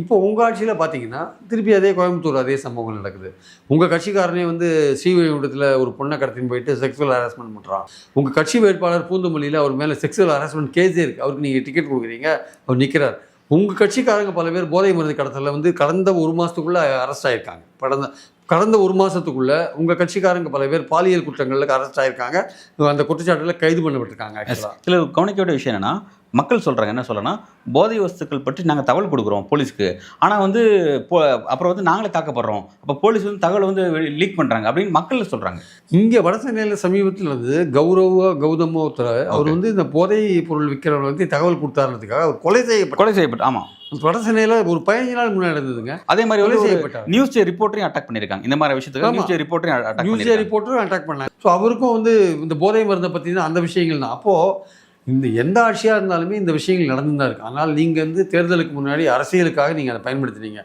இப்போ உங்கள் ஆட்சியில் பார்த்தீங்கன்னா திருப்பி அதே கோயம்புத்தூர் அதே சம்பவங்கள் நடக்குது. உங்கள் கட்சிக்காரனே வந்து ஸ்ரீவைகுண்டத்தில் ஒரு பொண்ணை கடத்தின்னு போயிட்டு செக்ஸுவல் ஹராஸ்மெண்ட் பண்ணுறான். உங்கள் கட்சி வேட்பாளர் பூந்தமல்லியில் அவர் மேலே செக்ஸுவல் ஹராஸ்மெண்ட் கேஸே இருக்குது. அவருக்கு நீங்கள் டிக்கெட் கொடுக்குறீங்க, அவர் நிற்கிறார். உங்கள் கட்சிக்காரங்க பல பேர் போதை மருந்து கடத்தலில் வந்து கடந்த 1 மாதத்துக்குள்ளே அரெஸ்ட் ஆகியிருக்காங்க. கடந்த 1 மாதத்துக்குள்ளே உங்கள் கட்சிக்காரங்க பல பேர் பாலியல் குற்றங்களில் அரெஸ்ட் ஆகியிருக்காங்க. அந்த குற்றச்சாட்டில் கைது பண்ணப்பட்டிருக்காங்க. ஆக்சுவலாக இதில் கவனிக்க வேண்டிய விஷயம் என்னென்னா, மக்கள் சொல்கிறாங்க என்ன சொல்லனா, போதை வஸ்துக்கள் பற்றி நாங்கள் தகவல் கொடுக்குறோம் போலீஸ்க்கு, ஆனால் வந்து அப்புறம் வந்து நாங்களே தாக்கப்படுறோம், அப்போ போலீஸ் வந்து தகவல் வந்து லீக் பண்ணுறாங்க அப்படின்னு மக்கள் சொல்கிறாங்க. இங்கே வடசென்னையில் சமீபத்தில் வந்து கௌதமோ அவர் வந்து இந்த போதை பொருள் விற்கிறவங்க வந்து தகவல் கொடுத்தாருன்றதுக்காக அவர் கொலை செய்யப்பட்டு ஆமாம், வடசென்னையில் ஒரு 15 நாள் முன்னாடி இருந்ததுங்க. அதே மாதிரி கொலை செய்யப்பட்டார். நியூஸ் ஜே ரிப்போர்ட்டரையும் அட்டாக் பண்ணியிருக்காங்க. இந்த மாதிரி விஷயத்துக்கு நியூஸ் ஜே ரிப்போர்ட்டரையும் அட்டாக் பண்ணாங்க. ஸோ அவருக்கும் வந்து இந்த போதை மருந்தை பற்றி தான் அந்த விஷயங்கள் தான். அப்போது இந்த எந்த ஆட்சியாக இருந்தாலுமே இந்த விஷயங்கள் நடந்து தான் இருக்குது. ஆனால் நீங்கள் வந்து தேர்தலுக்கு முன்னாடி அரசியலுக்காக நீங்கள் அதை பயன்படுத்தினீங்க.